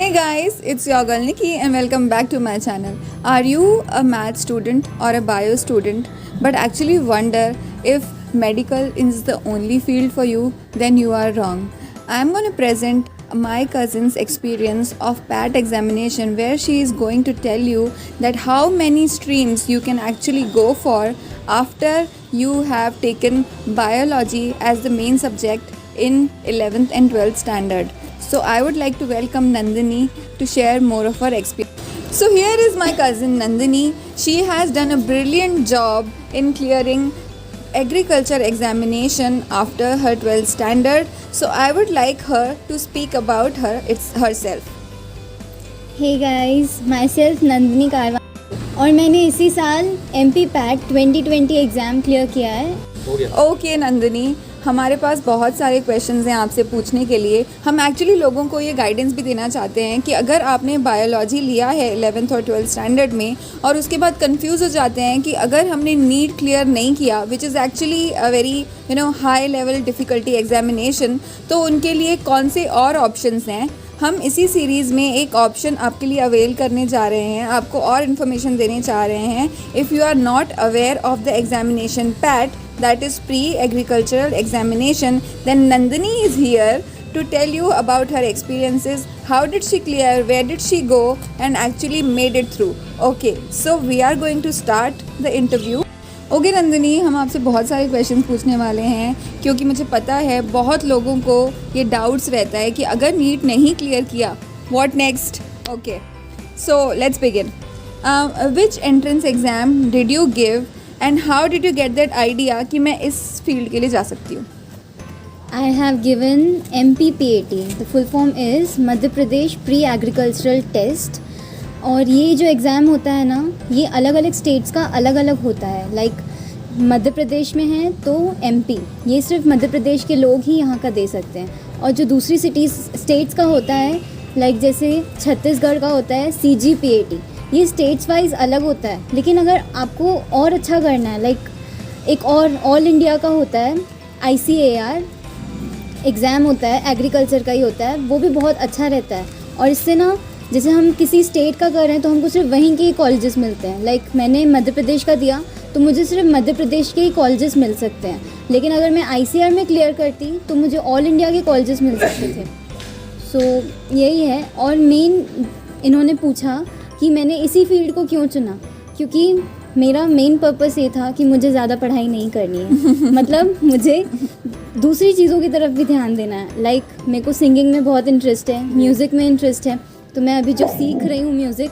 Hey guys, it's your girl Nikki and welcome back to my channel. Are you a math student or a bio student but actually wonder if medical is the only field for you? Then you are wrong. I'm going to present my cousin's experience of PAT examination where she is going to tell you that how many streams you can actually go for after you have taken biology as the main subject in 11th and 12th standard. So I would like to welcome Nandini to share more of her experience. So here is my cousin Nandini. She has done a brilliant job in clearing agriculture examination after her 12th standard. So I would like her to speak about herself. Hey guys, myself Nandini Karwa और मैंने इसी साल MP PAT 2020 exam clear किया है. Okay Nandini, हमारे पास बहुत सारे questions हैं आपसे पूछने के लिए. हम एक्चुअली लोगों को ये गाइडेंस भी देना चाहते हैं कि अगर आपने बायोलॉजी लिया है 11th और 12th स्टैंडर्ड में और उसके बाद कंफ्यूज हो जाते हैं कि अगर हमने नीट क्लियर नहीं किया which is actually a very high level difficulty examination, तो उनके लिए कौन से और ऑप्शंस हैं. हम इसी सीरीज़ में एक ऑप्शन आपके लिए अवेल करने जा रहे हैं, आपको और इन्फॉर्मेशन देने चाह रहे हैं. If you are not aware of the examination PAT, that is pre-agricultural examination, then Nandini is here to tell you about her experiences, how did she clear, where did she go and actually made it through. Okay, so we are going to start the interview. Okay Nandini, हम आपसे बहुत सारे questions पूछने वाले हैं क्योंकि मुझे पता है बहुत लोगों को ये डाउट्स रहता है कि अगर नीट नहीं क्लियर किया what next. Okay, so let's begin. Which entrance exam did you give and how did you get that idea कि मैं इस फील्ड के लिए जा सकती हूँ. I have given MPPAT. The full form is Madhya Pradesh pre agricultural test. और ये जो एग्ज़ाम होता है ना, ये अलग अलग स्टेट्स का अलग अलग होता है. लाइक मध्य प्रदेश में है तो MP, ये सिर्फ मध्य प्रदेश के लोग ही यहाँ का दे सकते हैं. और जो दूसरी स्टेट्स का होता है, लाइक जैसे छत्तीसगढ़ का होता है CGPAT, ये स्टेट्स वाइज अलग होता है. लेकिन अगर आपको और अच्छा करना है, लाइक एक और ऑल इंडिया का होता है ICAR एग्ज़ाम होता है, एग्रीकल्चर का ही होता है, वो भी बहुत अच्छा रहता है. और इससे ना, जैसे हम किसी स्टेट का कर रहे हैं तो हमको सिर्फ वहीं के ही कॉलेजेस मिलते हैं. लाइक मैंने मध्य प्रदेश का दिया तो मुझे सिर्फ मध्य प्रदेश के ही कॉलेजेस मिल सकते हैं. लेकिन अगर मैं ICAR में क्लियर करती तो मुझे ऑल इंडिया के कॉलेजेस मिल सकते थे. सो यही है. और मेन इन्होंने पूछा कि मैंने इसी फील्ड को क्यों चुना, क्योंकि मेरा मेन पर्पस ये था कि मुझे ज़्यादा पढ़ाई नहीं करनी है. मतलब मुझे दूसरी चीज़ों की तरफ भी ध्यान देना है. लाइक मेरे को सिंगिंग में बहुत इंटरेस्ट है, म्यूज़िक में इंटरेस्ट है, तो मैं अभी जो सीख रही हूँ म्यूज़िक,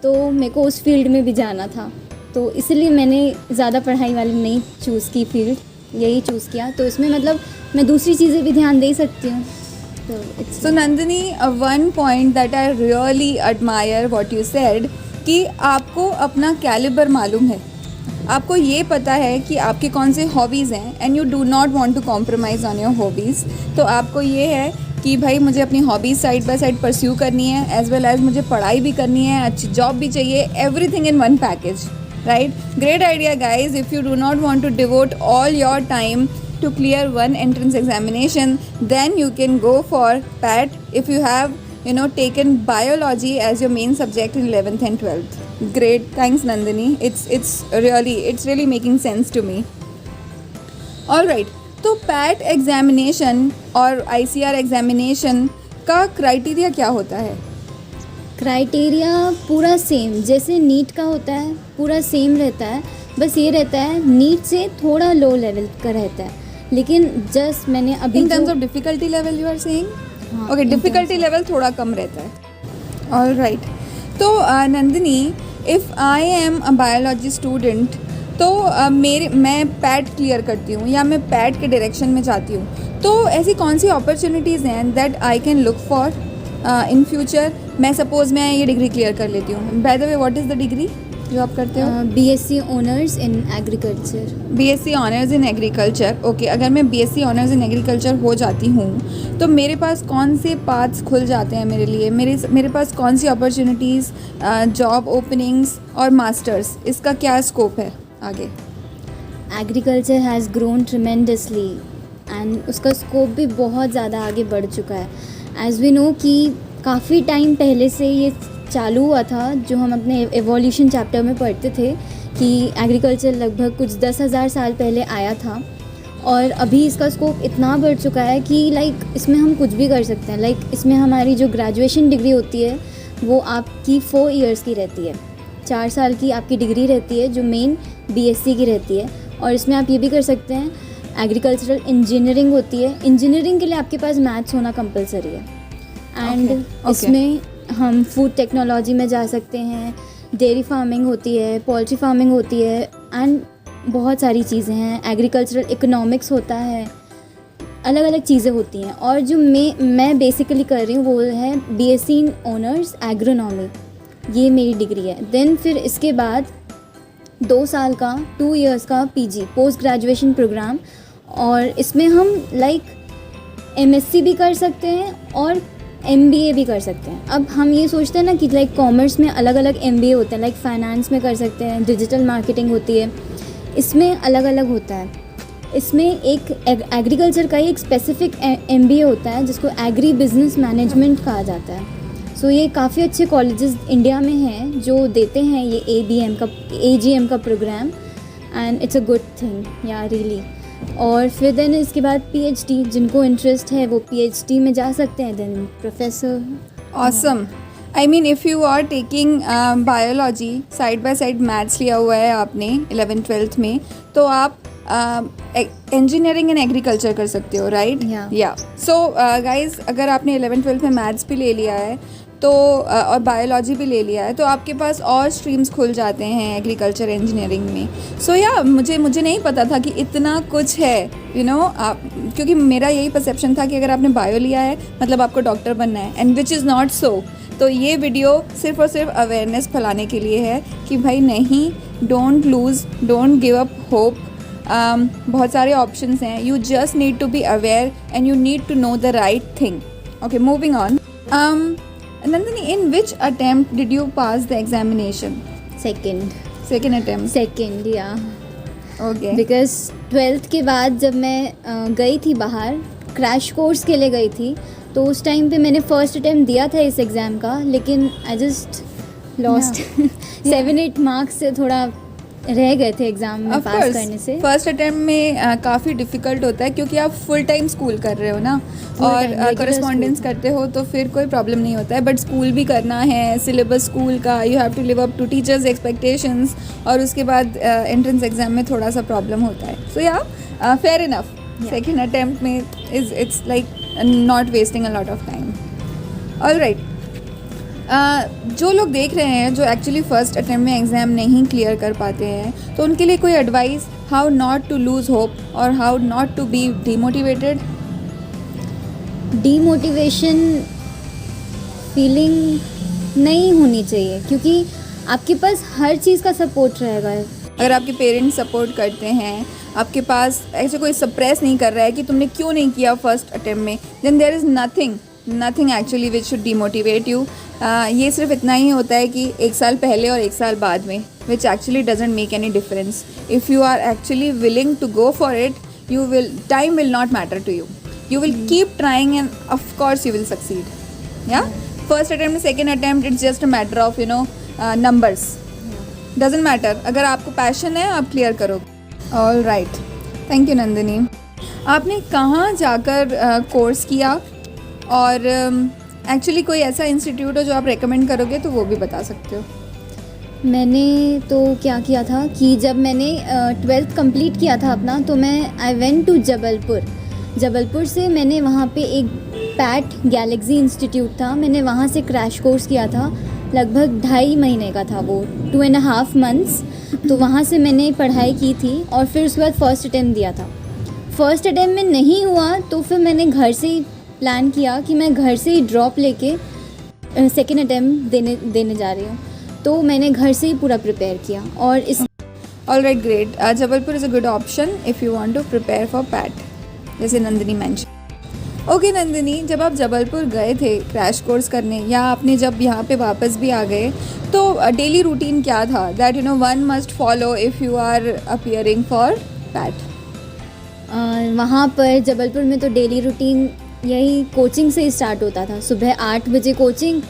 तो मेरे को उस फील्ड में भी जाना था. तो इसलिए मैंने ज़्यादा पढ़ाई वाली नहीं चूज़ की फील्ड, यही चूज़ किया. तो इसमें मतलब मैं दूसरी चीज़ें भी ध्यान दे सकती हूँ. So Nandini, one point that I really admire what you said कि आपको अपना कैलिबर मालूम है, आपको ये पता है कि आपके कौन से हॉबीज़ हैं and you do not want to compromise on your hobbies. तो आपको ये है कि भाई मुझे अपनी hobbies side by side pursue करनी है, एज वेल एज मुझे पढ़ाई भी करनी है, अच्छी जॉब भी चाहिए, everything in one package, right. Great idea guys. If you do not want to devote all your time to clear one entrance examination, then you can go for PAT if you have taken biology as your main subject in 11th and 12th. Great, thanks Nandini. It's really making sense to me. All right, तो PAT examination और ICAR examination का criteria क्या होता है? Criteria पूरा same जैसे NEET का होता है, पूरा सेम रहता है. बस ये रहता है नीट से थोड़ा लो लेवल का रहता है. लेकिन जस्ट मैंने अभी in terms of difficulty level you are saying. Okay, difficulty level थोड़ा कम रहता है. All right. तो Nandini, if I am a biology student, तो मैं पैट क्लियर करती हूँ या मैं पैट के डायरेक्शन में जाती हूँ, तो ऐसी कौन सी अपॉर्चुनिटीज़ हैं that I can look for in future. मैं सपोज़ मैं ये डिग्री क्लियर कर लेती हूँ. By the way, what is the degree जो आप करते हो? BSc honours in agriculture. BSc honours in agriculture. Okay, अगर मैं BSc ऑनर्स इन एग्रीकल्चर हो जाती हूँ तो मेरे पास कौन से पाथ्स खुल जाते हैं मेरे लिए, मेरे पास कौन सी अपॉर्चुनिटीज़, जॉब ओपनिंग्स और मास्टर्स, इसका क्या स्कोप है आगे? Agriculture has grown tremendously and उसका स्कोप भी बहुत ज़्यादा आगे बढ़ चुका है. एज़ वी नो कि काफ़ी टाइम पहले से ये चालू हुआ था, जो हम अपने एवोल्यूशन चैप्टर में पढ़ते थे कि एग्रीकल्चर लगभग कुछ 10,000 साल पहले आया था और अभी इसका स्कोप इतना बढ़ चुका है कि लाइक इसमें हम कुछ भी कर सकते हैं। लाइक इसमें हमारी जो ग्रेजुएशन डिग्री होती है वो आपकी 4 इयर्स की रहती है, 4 साल की आपकी डिग्री रहती है जो मेन बीएससी की रहती है। और इसमें आप ये भी कर सकते हैं, एग्रीकल्चरल इंजीनियरिंग होती है, इंजीनियरिंग के लिए आपके पास मैथ्स होना कंपलसरी है। एंड इसमें हम फूड टेक्नोलॉजी में जा सकते हैं, डेयरी फार्मिंग होती है, पोल्ट्री फार्मिंग होती है एंड बहुत सारी चीज़ें हैं, एग्रीकल्चरल इकोनॉमिक्स होता है, अलग अलग चीज़ें होती हैं। और जो मैं बेसिकली कर रही हूँ वो है बीएससी इन ऑनर्स एग्रोनॉमी, ये मेरी डिग्री है। देन फिर इसके बाद 2 साल का 2 इयर्स का पीजी पोस्ट ग्रेजुएशन प्रोग्राम, और इसमें हम लाइक एमएससी भी कर सकते हैं और एमबीए भी कर सकते हैं। अब हम ये सोचते हैं ना कि लाइक कॉमर्स में अलग अलग एमबीए होते हैं, लाइक फाइनेंस में कर सकते हैं, डिजिटल मार्केटिंग होती है, इसमें अलग अलग होता है। इसमें एक एग्रीकल्चर का ही एक स्पेसिफिक एमबीए होता है जिसको एग्री बिजनेस मैनेजमेंट कहा जाता है। सो ये काफ़ी अच्छे कॉलेजेस इंडिया में हैं जो देते हैं ये एजीएम का program, and it's a good thing या रियली। और फिर देन इसके बाद पीएचडी, जिनको इंटरेस्ट है वो पीएचडी में जा सकते हैं, then professor. Awesome. I mean if you are taking biology, side by side maths लिया हुआ है आपने 11th-12th में, तो आप इंजीनियरिंग एंड एग्रीकल्चर कर सकते हो, राइट? या सो गाइज, अगर आपने 11th-12th में मैथ्स भी ले लिया है तो और बायोलॉजी भी ले लिया है तो आपके पास और स्ट्रीम्स खुल जाते हैं एग्रीकल्चर इंजीनियरिंग में। सो या मुझे नहीं पता था कि इतना कुछ है, यू नो, आप, क्योंकि मेरा यही परसेप्शन था कि अगर आपने बायो लिया है मतलब आपको डॉक्टर बनना है, and which is not so. तो ये वीडियो सिर्फ और सिर्फ अवेयरनेस फैलाने के लिए है कि भाई नहीं, don't lose, don't give up hope. बहुत सारे ऑप्शंस हैं, you just need to be aware and you need to know the right thing. Okay, moving on. Nandini, in which attempt did you pass the examination? Second attempt. Second, yeah. Okay. Because 12th के बाद जब मैं गई थी बाहर, crash course के लिए गई थी, तो उस टाइम पे मैंने फर्स्ट अटेम्प्ट दिया था इस एग्ज़ाम का, लेकिन आई जस्ट लॉस्ट 7-8 मार्क्स से थोड़ा रह गए थे एग्ज़ाम में पास करने से। फर्स्ट अटेम्प्ट में काफ़ी डिफ़िकल्ट होता है क्योंकि आप फुल टाइम स्कूल कर रहे हो ना, और कॉरेस्पॉन्डेंस करते हो तो फिर कोई प्रॉब्लम नहीं होता है। बट स्कूल भी करना है, सिलेबस स्कूल का, you have to live up to teachers expectations, और उसके बाद एंट्रेंस एग्जाम में थोड़ा सा प्रॉब्लम होता है। So yeah fair enough, second attempt में it's like not wasting a lot of time. Alright, जो लोग देख रहे हैं जो एक्चुअली फ़र्स्ट अटेम्प्ट में एग्ज़ाम नहीं क्लियर कर पाते हैं, तो उनके लिए कोई advice, how not to lose hope और how not to be demotivated? Demotivation feeling नहीं होनी चाहिए, क्योंकि आपके पास हर चीज़ का सपोर्ट रहेगा। अगर आपके पेरेंट्स सपोर्ट करते हैं, आपके पास ऐसे कोई सप्रेस नहीं कर रहा है कि तुमने क्यों नहीं किया फर्स्ट अटेम्प्ट में, then there is nothing actually which should demotivate you. ये सिर्फ इतना ही होता है कि 1 साल पहले और 1 साल बाद में, which actually doesn't make any difference. If you are actually willing to go for it, time will not matter to you, you will keep trying and of course you will succeed. Yeah, first attempt and second attempt, it's just a matter of numbers. Doesn't matter, अगर आपको passion है आप clear करोगे। All right, thank you Nandini. आपने कहाँ जाकर course किया, और एक्चुअली कोई ऐसा इंस्टीट्यूट हो जो आप रेकमेंड करोगे तो वो भी बता सकते हो। मैंने तो क्या किया था कि जब मैंने 12th कंप्लीट किया था अपना, तो मैं आई वेंट टू जबलपुर से मैंने वहाँ पे एक पैट गैलेक्सी इंस्टीट्यूट था, मैंने वहाँ से क्रैश कोर्स किया था, लगभग 2.5 महीने का था वो, 2.5 months। तो वहाँ से मैंने पढ़ाई की थी और फिर उसके बाद फर्स्ट अटेम्प्ट दिया था। फर्स्ट अटेम्प्ट में नहीं हुआ तो फिर मैंने घर से ही प्लान किया कि मैं घर से ही ड्रॉप लेके सेकेंड अटेम्प्ट देने जा रही हूँ, तो मैंने घर से ही पूरा प्रिपेयर किया। और इस alright, great. Jabalpur is a good option if you want to prepare for PAT, जैसे नंदिनी मेंशन। ओके नंदिनी, जब आप जबलपुर गए थे क्रैश कोर्स करने, या आपने जब यहाँ पे वापस भी आ गए, तो डेली रूटीन क्या था that one must follow if you are appearing for PAT? वहाँ पर जबलपुर में तो डेली रूटीन यही कोचिंग से ही स्टार्ट होता था। सुबह 8 बजे कोचिंग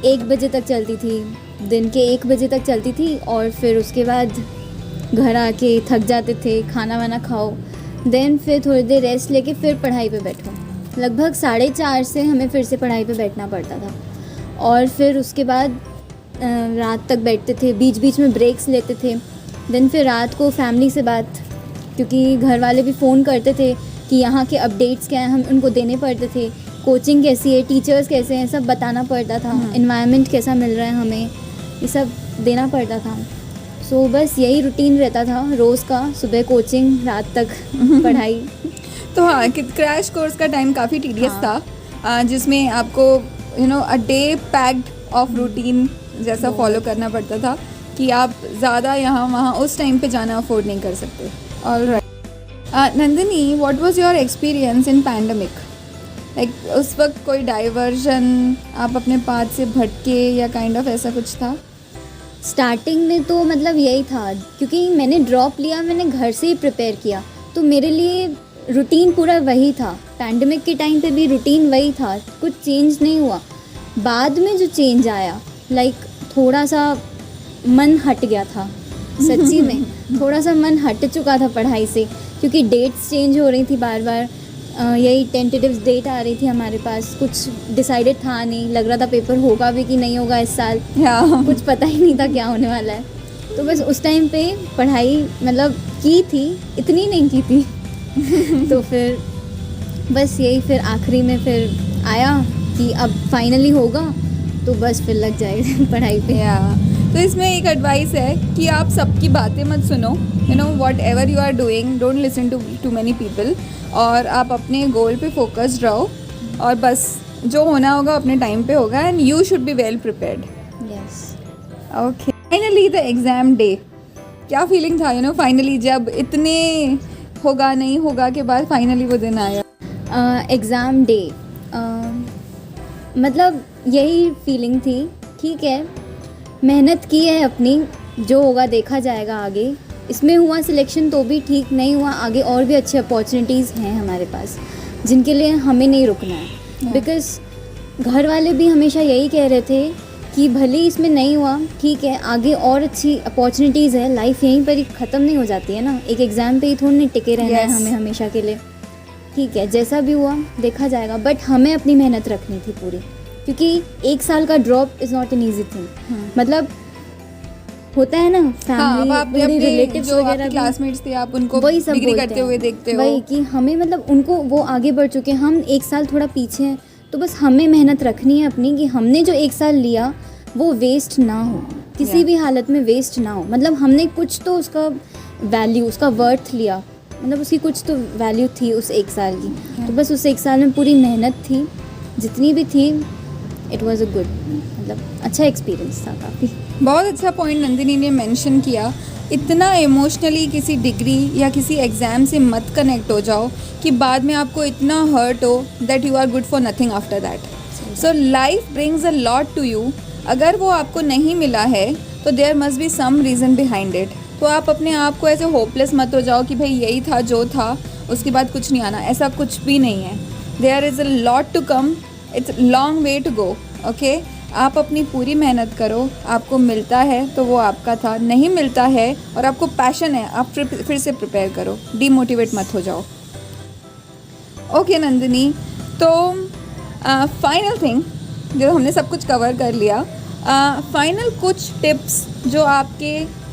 1 बजे तक चलती थी, दिन के 1 बजे तक चलती थी, और फिर उसके बाद घर आके थक जाते थे, खाना वाना खाओ, देन फिर थोड़ी देर रेस्ट लेके फिर पढ़ाई पे बैठो। लगभग 4:30 से हमें फिर से पढ़ाई पे बैठना पड़ता था, और फिर उसके बाद रात तक बैठते थे, बीच बीच में ब्रेक्स लेते थे। देन फिर रात को फैमिली से बात, क्योंकि घर वाले भी फ़ोन करते थे कि यहाँ के अपडेट्स क्या हैं, हम उनको देने पड़ते थे। कोचिंग कैसी है, टीचर्स कैसे हैं, सब बताना पड़ता था। एनवायरनमेंट कैसा मिल रहा है हमें, ये सब देना पड़ता था। सो बस यही रूटीन रहता था रोज़ का, सुबह कोचिंग, रात तक पढ़ाई। तो हाँ, कि क्रैश कोर्स का टाइम काफ़ी टीडियस हाँ। था, जिसमें आपको a day packed of routine जैसा फॉलो करना पड़ता था कि आप ज़्यादा यहाँ वहाँ उस टाइम पे जाना अफोर्ड नहीं कर सकते। Alright Nandini, what was your experience in pandemic? Like उस वक्त कोई डाइवर्जन, आप अपने पाथ से भटके या काइंड ऑफ ऐसा कुछ था? स्टार्टिंग में तो मतलब यही था, क्योंकि मैंने ड्रॉप लिया, मैंने घर से ही प्रिपेयर किया, तो मेरे लिए रूटीन पूरा वही था। पैंडमिक के टाइम पे भी रूटीन वही था, कुछ चेंज नहीं हुआ। बाद में जो चेंज आया, लाइक थोड़ा सा मन हट गया था, सच्ची में थोड़ा सा मन हट चुका था पढ़ाई से, क्योंकि डेट्स चेंज हो रही थी बार बार। यही टेंटेटिव डेट आ रही थी हमारे पास, कुछ डिसाइडेड था नहीं, लग रहा था पेपर होगा भी कि नहीं होगा इस साल, कुछ पता ही नहीं था क्या होने वाला है। तो बस उस टाइम पे पढ़ाई मतलब की थी, इतनी नहीं की थी। तो फिर बस यही, फिर आखिरी में फिर आया कि अब फाइनली होगा, तो बस फिर लग जाए पढ़ाई पे। तो इसमें एक एडवाइस है कि आप सबकी बातें मत सुनो, whatever you are doing, don't listen to many people, और आप अपने गोल पे फोकस्ड रहो, और बस जो होना होगा अपने टाइम पे होगा, and you should be well prepared. Yes. Okay, finally the exam day, क्या फीलिंग था फाइनली जब इतने होगा नहीं होगा के बाद फाइनली वो दिन आया? एग्ज़ाम डे मतलब यही फीलिंग थी, ठीक है मेहनत की है अपनी, जो होगा देखा जाएगा आगे। इसमें हुआ सिलेक्शन तो भी ठीक, नहीं हुआ आगे और भी अच्छी अपॉर्चुनिटीज़ हैं हमारे पास, जिनके लिए हमें नहीं रुकना है। बिकॉज़ घर वाले भी हमेशा यही कह रहे थे कि भले ही इसमें नहीं हुआ, ठीक है आगे और अच्छी अपॉर्चुनिटीज़ है, लाइफ यहीं पर ही ख़त्म नहीं हो जाती है ना, एक एग्ज़ाम पे ही थोड़ी नहीं टिके रहना है हमें हमेशा के लिए। ठीक है जैसा भी हुआ देखा जाएगा, बट हमें अपनी मेहनत रखनी थी पूरी, क्योंकि 1 साल का drop is not an easy thing. मतलब होता है ना फैमिली रिलेटिव्स वगैरह, क्लासमेट्स थे, आप उनको वही सब डिग्री बोलते करते हैं, हुए देखते हो, वही कि हमें मतलब उनको वो आगे बढ़ चुके हैं, हम 1 साल थोड़ा पीछे हैं, तो बस हमें मेहनत रखनी है अपनी कि हमने जो 1 साल लिया वो वेस्ट ना हो, किसी भी हालत में वेस्ट ना हो। मतलब हमने कुछ तो उसका वैल्यू, उसका वर्थ लिया, मतलब उसकी कुछ तो वैल्यू थी उस 1 साल की। तो बस उस 1 साल में पूरी मेहनत थी जितनी भी थी, इट वाज अ गुड, मतलब अच्छा एक्सपीरियंस था काफ़ी। बहुत अच्छा पॉइंट नंदिनी ने मेंशन किया, इतना इमोशनली किसी डिग्री या किसी एग्ज़ाम से मत कनेक्ट हो जाओ कि बाद में आपको इतना हर्ट हो that you are good for nothing after that. So life brings a lot to you, अगर वो आपको नहीं मिला है तो there must be some reason behind it. तो आप अपने आप को ऐसे होपलेस मत हो जाओ कि भाई यही था जो था, उसके बाद कुछ नहीं आना, ऐसा कुछ भी नहीं है। There is a lot to come, it's long way to go. Okay, आप अपनी पूरी मेहनत करो, आपको मिलता है तो वो आपका था, नहीं मिलता है और आपको पैशन है, आप फिर से प्रिपेयर करो, डीमोटिवेट मत हो जाओ। ओके नंदिनी, तो फाइनल थिंग, जो हमने सब कुछ कवर कर लिया, फाइनल कुछ टिप्स जो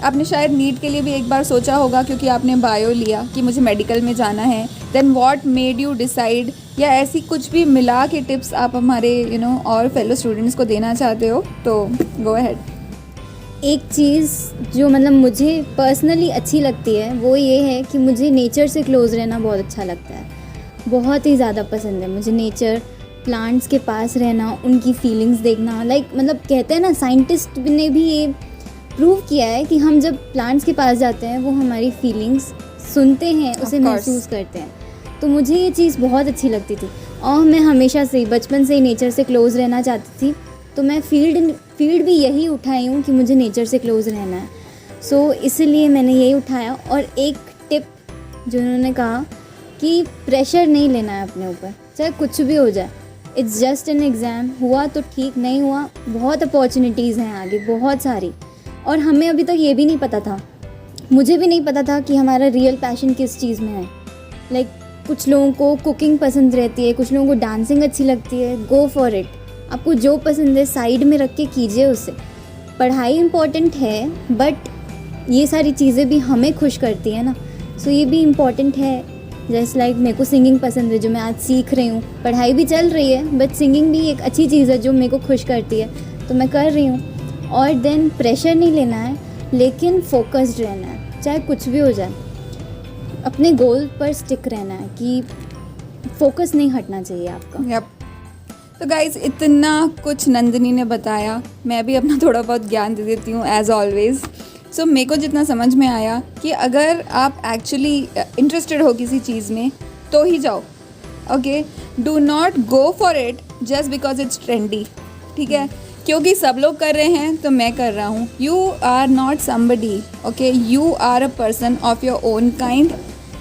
आपने शायद नीट के लिए भी एक बार सोचा होगा क्योंकि आपने बायो लिया कि मुझे मेडिकल में जाना है, then what made you decide, या ऐसी कुछ भी मिला के टिप्स आप हमारे और फेलो स्टूडेंट्स को देना चाहते हो तो गो अहेड। एक चीज़ जो मतलब मुझे पर्सनली अच्छी लगती है वो ये है कि मुझे नेचर से क्लोज़ रहना बहुत अच्छा लगता है, बहुत ही ज़्यादा पसंद है मुझे नेचर, प्लांट्स के पास रहना, उनकी फीलिंग्स देखना। लाइक मतलब कहते हैं ना, साइंटिस्ट ने भी ये प्रूव किया है कि हम जब प्लांट्स के पास जाते हैं वो हमारी फीलिंग्स सुनते हैं, उसे महसूस करते हैं। तो मुझे ये चीज़ बहुत अच्छी लगती थी और मैं हमेशा से बचपन से ही नेचर से क्लोज़ रहना चाहती थी। तो मैं फील्ड भी यही उठाई हूँ कि मुझे नेचर से क्लोज़ रहना है। सो इसलिए मैंने यही उठाया। और एक टिप जो उन्होंने कहा कि प्रेशर नहीं लेना है अपने ऊपर, चाहे कुछ भी हो जाए। इट्स जस्ट एन एग्ज़ाम, हुआ तो ठीक, नहीं हुआ बहुत अपॉर्चुनिटीज़ हैं आगे, बहुत सारी। और हमें अभी तक ये भी नहीं पता था, मुझे भी नहीं पता था कि हमारा रियल पैशन किस चीज़ में है। लाइक कुछ लोगों को कुकिंग पसंद रहती है, कुछ लोगों को डांसिंग अच्छी लगती है, गो फॉर इट। आपको जो पसंद है साइड में रख के कीजिए उसे। पढ़ाई इम्पॉर्टेंट है, बट ये सारी चीज़ें भी हमें खुश करती है ना, सो ये भी इम्पॉर्टेंट है। जैसे लाइक मेरे को सिंगिंग पसंद है, जो मैं आज सीख रही हूँ। पढ़ाई भी चल रही है, बट सिंगिंग भी एक अच्छी चीज़ है जो मेरे को खुश करती है, तो मैं कर रही हूँ। और देन प्रेशर नहीं लेना है, लेकिन फोकस्ड रहना है, चाहे कुछ भी हो जाए। अपने गोल पर स्टिक रहना है, कि फोकस नहीं हटना चाहिए आपका। यप। तो गाइज इतना कुछ नंदिनी ने बताया, मैं भी अपना थोड़ा बहुत ज्ञान दे देती हूँ एज ऑलवेज। सो मेरे को जितना समझ में आया कि अगर आप एक्चुअली इंटरेस्टेड हो किसी चीज़ में तो ही जाओ, okay. Do not go for it just because it's trendy, ठीक है, क्योंकि सब लोग कर रहे हैं तो मैं कर रहा हूँ। You are not somebody, okay, you are a person of your own kind.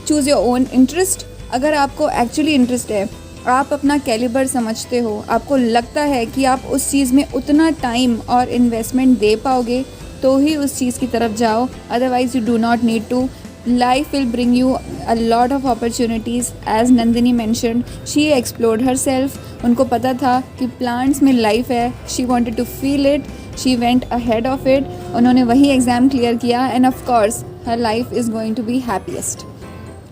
Choose your own interest. अगर आपको एक्चुअली इंटरेस्ट है, आप अपना कैलिबर समझते हो, आपको लगता है कि आप उस चीज़ में उतना टाइम और इन्वेस्टमेंट दे पाओगे, तो ही उस चीज़ की तरफ जाओ। Otherwise you do not need to. Life will bring you a lot of opportunities. As Nandini mentioned, she explored herself. उनको पता था कि plants में life है. She wanted to feel it. She went ahead of it. उन्होंने वही exam clear किया and of course her life is going to be happiest.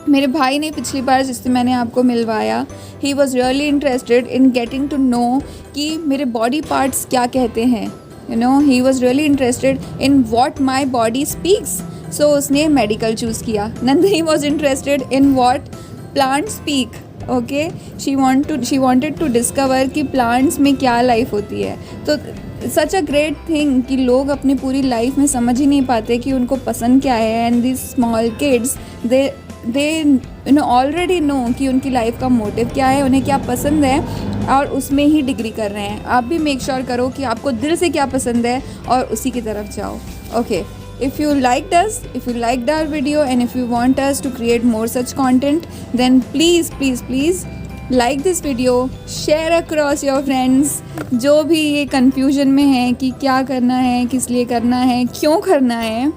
मेरे भाई ने पिछली बार जिससे मैंने आपको मिलवाया, he was really interested in getting to know कि मेरे body parts क्या कहते हैं. You know, he was really interested in what my body speaks. So उसने मेडिकल चूज़ किया. Nandini was interested in what plant speak, okay. She wanted to discover कि plants में क्या लाइफ होती है. तो सच अ ग्रेट थिंग कि लोग अपनी पूरी लाइफ में समझ ही नहीं पाते कि उनको पसंद क्या है. And this small kids they you know already know कि उनकी लाइफ का मोटिव क्या है, उन्हें क्या पसंद है, और उसमें ही डिग्री कर रहे हैं. आप भी मेक श्योर करो कि आपको दिल से क्या पसंद है और उसी की तरफ जाओ, okay. If you liked us, if you liked our video, and if you want us to create more such content, then please like this video, share across your friends. जो भी ये confusion में है कि क्या करना है, किस लिए करना है, क्यों करना है,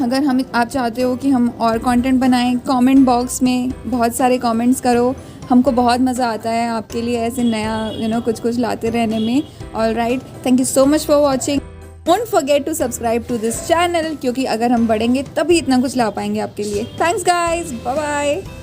अगर आप चाहते हो कि हम और कंटेंट बनाएं, कमेंट बॉक्स में बहुत सारे कमेंट्स करो. हमको बहुत मज़ा आता है आपके लिए ऐसे नया कुछ लाते रहने में. Alright, thank you so much for watching. Don't forget to subscribe to this channel, क्योंकि अगर हम बढ़ेंगे तभी इतना कुछ ला पाएंगे आपके लिए. Thanks guys, bye bye.